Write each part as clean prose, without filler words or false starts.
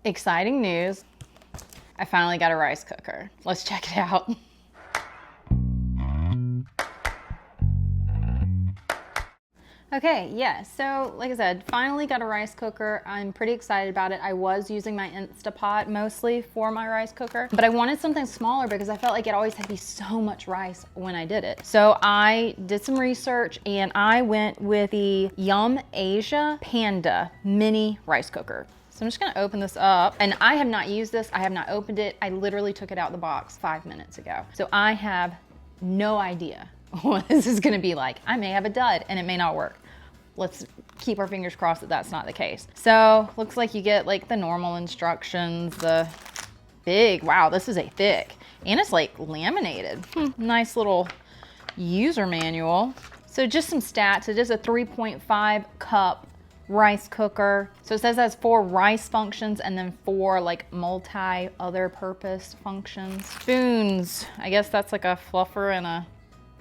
Exciting news. I finally got a rice cooker. Let's check it out. Okay, yeah, so like I said, finally got a rice cooker. I'm pretty excited about it. I was using my Instapot mostly for my rice cooker, but I wanted something smaller because I felt like it always had to be so much rice when I did it. So I did some research and I went with the Yum Asia Panda mini rice cooker. So I'm just gonna open this up, and I have not used this. I have not opened it. I literally took it out of the box 5 minutes ago. So I have no idea what this is gonna be like. I may have a dud and it may not work. Let's keep our fingers crossed that that's not the case. So looks like you get like the normal instructions, the big, wow, this is a thick, and it's like laminated. Nice little user manual. So just some stats. It is a 3.5 cup rice cooker. So it says it has 4 rice functions and then 4 like multi other purpose functions. Spoons, I guess that's like a fluffer and a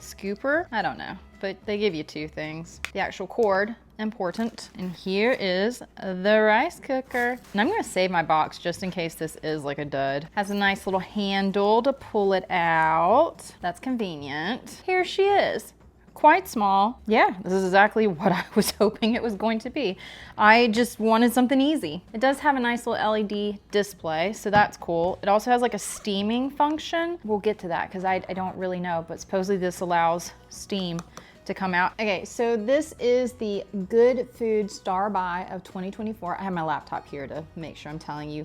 scooper. I don't know, but they give you 2 things. The actual cord, important. And here is the rice cooker. And I'm gonna save my box just in case this is like a dud. Has a nice little handle to pull it out. That's convenient. Here she is. Quite small. Yeah, this is exactly what I was hoping it was going to be. I just wanted something easy. It does have a nice little LED display, so that's cool. It also has like a steaming function. We'll get to that because I don't really know, but supposedly this allows steam to come out. Okay, so this is the Good Food Star Buy of 2024. I have my laptop here to make sure I'm telling you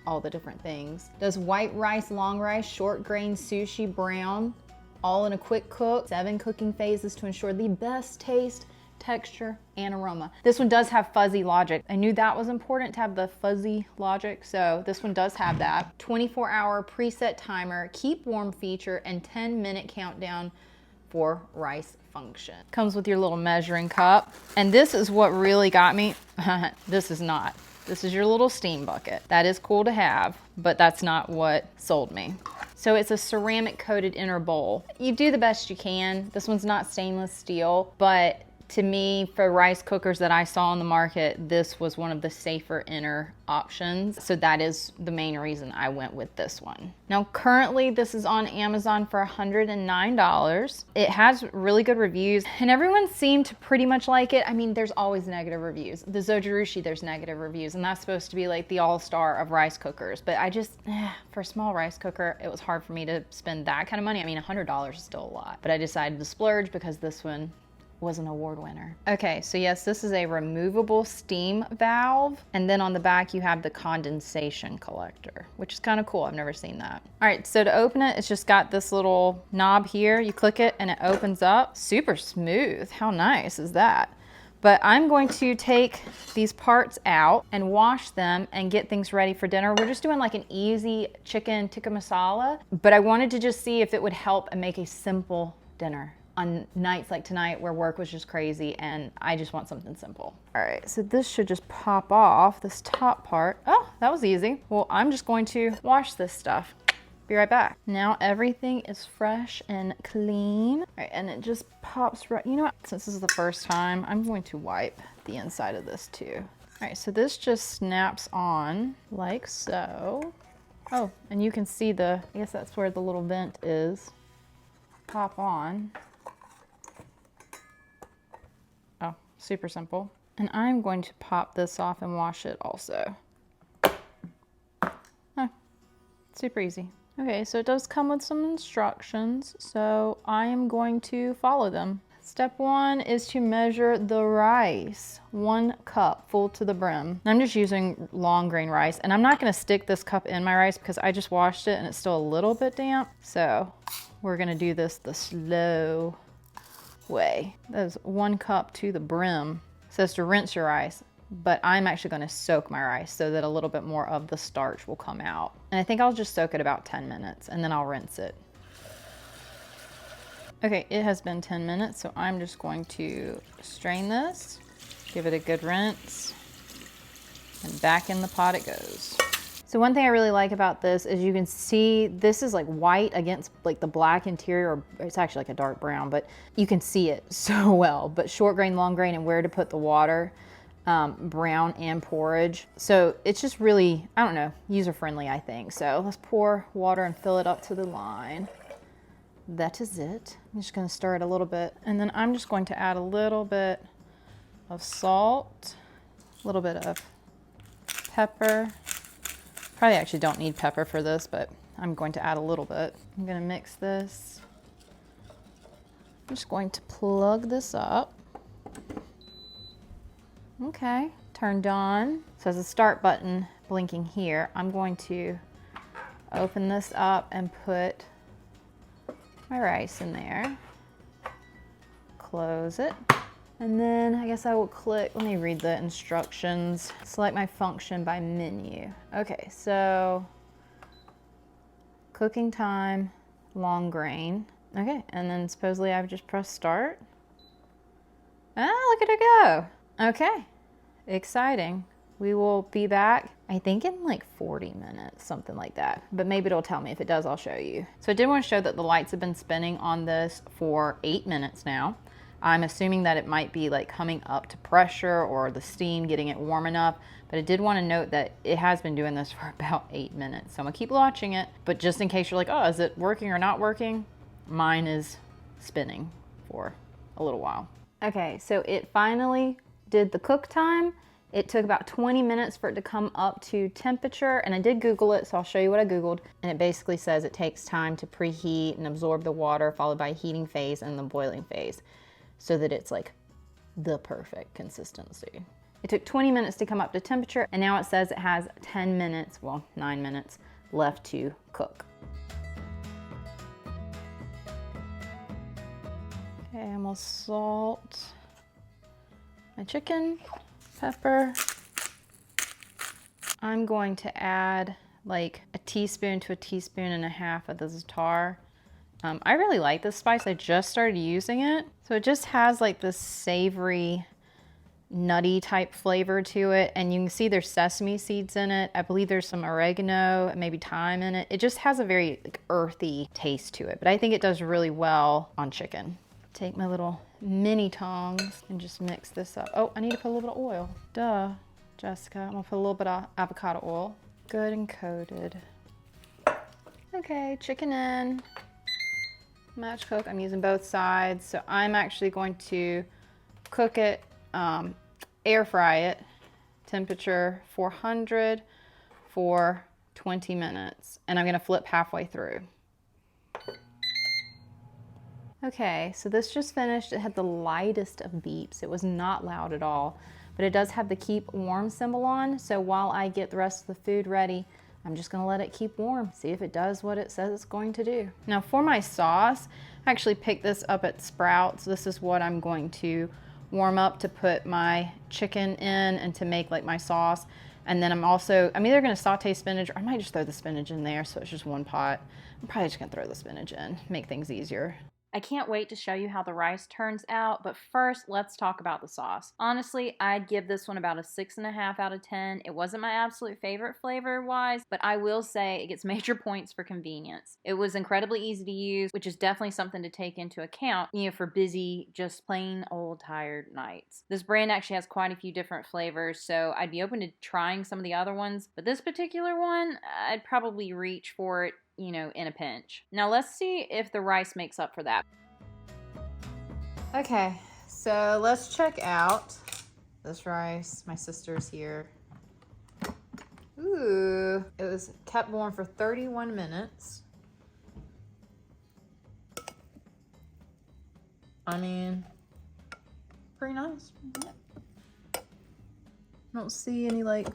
all the different things. Does white rice, long rice, short grain, sushi, brown, all in a quick cook, 7 cooking phases to ensure the best taste, texture, and aroma. This one does have fuzzy logic. I knew that was important to have the fuzzy logic, so this one does have that. 24-hour preset timer, keep warm feature, and 10-minute countdown for rice function. Comes with your little measuring cup. And this is what really got me. This is not. This is your little steam bucket. That is cool to have, but that's not what sold me. So it's a ceramic coated inner bowl. You do the best you can. This one's not stainless steel, but to me, for rice cookers that I saw on the market, this was one of the safer inner options. So that is the main reason I went with this one. Now, currently this is on Amazon for $109. It has really good reviews and everyone seemed to pretty much like it. I mean, there's always negative reviews. The Zojirushi, there's negative reviews, and that's supposed to be like the all-star of rice cookers. But I just, for a small rice cooker, it was hard for me to spend that kind of money. I mean, $100 is still a lot, but I decided to splurge because this one was an award winner. Okay, so yes, this is a removable steam valve. And then on the back, you have the condensation collector, which is kind of cool. I've never seen that. All right, so to open it, it's just got this little knob here. You click it and it opens up. Super smooth. How nice is that? But I'm going to take these parts out and wash them and get things ready for dinner. We're just doing like an easy chicken tikka masala, but I wanted to just see if it would help and make a simple dinner on nights like tonight where work was just crazy and I just want something simple. All right, so this should just pop off, this top part. Oh, that was easy. Well, I'm just going to wash this stuff. Be right back. Now everything is fresh and clean. All right, and it just pops right, you know what? Since this is the first time, I'm going to wipe the inside of this too. All right, so this just snaps on like so. Oh, and you can see I guess that's where the little vent is. Pop on. Super simple. And I'm going to pop this off and wash it also. Super easy. Okay, so it does come with some instructions, so I am going to follow them. Step 1 is to measure the rice. 1 cup, full to the brim. I'm just using long grain rice, and I'm not gonna stick this cup in my rice because I just washed it and it's still a little bit damp. So we're gonna do this the slow way. That is 1 cup to the brim. It says to rinse your rice, but I'm actually going to soak my rice so that a little bit more of the starch will come out. And I think I'll just soak it about 10 minutes and then I'll rinse it. Okay, it has been 10 minutes, so I'm just going to strain this, give it a good rinse, and back in the pot it goes. So one thing I really like about this is you can see this is like white against like the black interior, or it's actually like a dark brown, but you can see it so well. But short grain, long grain, and where to put the water. brown and porridge. So it's just really, I don't know, user friendly, I think. So let's pour water and fill it up to the line. That is it. I'm just gonna stir it a little bit. And then I'm just going to add a little bit of salt, a little bit of pepper. Probably actually don't need pepper for this, but I'm going to add a little bit. I'm gonna mix this. I'm just going to plug this up. Okay, turned on. So there's a start button blinking here. I'm going to open this up and put my rice in there. Close it. And then I guess I will click, let me read the instructions. Select my function by menu. Okay, so cooking time, long grain. Okay, and then supposedly I've just pressed start. Ah, look at it go. Okay, exciting. We will be back, I think in like 40 minutes, something like that. But maybe it'll tell me. If it does, I'll show you. So I did want to show that the lights have been spinning on this for 8 minutes now. I'm assuming that it might be like coming up to pressure or the steam getting it warm enough. But I did want to note that it has been doing this for about 8 minutes. So I'm gonna keep watching it. But just in case you're like, oh, is it working or not working? Mine is spinning for a little while. Okay, so it finally did the cook time. It took about 20 minutes for it to come up to temperature, and I did Google it, so I'll show you what I Googled. And it basically says it takes time to preheat and absorb the water, followed by a heating phase and the boiling phase, so that it's like the perfect consistency. It took 20 minutes to come up to temperature, and now it says it has 10 minutes, well, 9 minutes left to cook. Okay, I'm gonna salt my chicken, pepper. I'm going to add like a teaspoon to a teaspoon and a half of the Za'atar. I really like this spice. I just started using it. So it just has like this savory, nutty type flavor to it. And you can see there's sesame seeds in it. I believe there's some oregano and maybe thyme in it. It just has a very like earthy taste to it. But I think it does really well on chicken. Take my little mini tongs and just mix this up. Oh, I need to put a little bit of oil. Duh, Jessica. I'm gonna put a little bit of avocado oil. Good and coated. Okay, chicken in. Match cook. I'm using both sides. So I'm actually going to cook it, air fry it, temperature 400 for 20 minutes. And I'm gonna flip halfway through. Okay, so this just finished. It had the lightest of beeps. It was not loud at all, but it does have the keep warm symbol on. So while I get the rest of the food ready, I'm just gonna let it keep warm, see if it does what it says it's going to do. Now for my sauce, I actually picked this up at Sprouts. This is what I'm going to warm up to put my chicken in and to make like my sauce. And then I'm either gonna saute spinach or I might just throw the spinach in there so it's just one pot. I'm probably just gonna throw the spinach in, make things easier. I can't wait to show you how the rice turns out, but first let's talk about the sauce. Honestly, I'd give this one about a 6.5 out of 10. It wasn't my absolute favorite flavor-wise, but I will say it gets major points for convenience. It was incredibly easy to use, which is definitely something to take into account, for busy, just plain old tired nights. This brand actually has quite a few different flavors, so I'd be open to trying some of the other ones, but this particular one, I'd probably reach for it in a pinch. Now let's see if the rice makes up for that. Okay, so let's check out this rice. My sister's here. Ooh, it was kept warm for 31 minutes. I mean, pretty nice. I don't see any like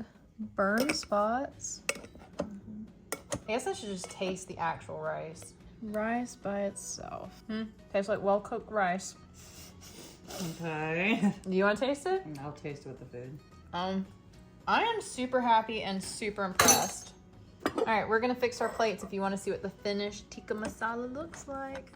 burn spots. I guess I should just taste the actual rice. Rice by itself. Tastes like well-cooked rice. Okay. Do you want to taste it? I'll taste it with the food. I am super happy and super impressed. All right, we're gonna fix our plates if you want to see what the finished tikka masala looks like.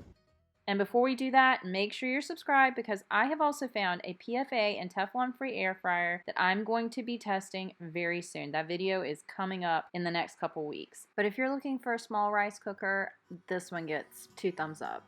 And before we do that, make sure you're subscribed because I have also found a PFA and Teflon-free air fryer that I'm going to be testing very soon. That video is coming up in the next couple weeks. But if you're looking for a small rice cooker, this one gets 2 thumbs up.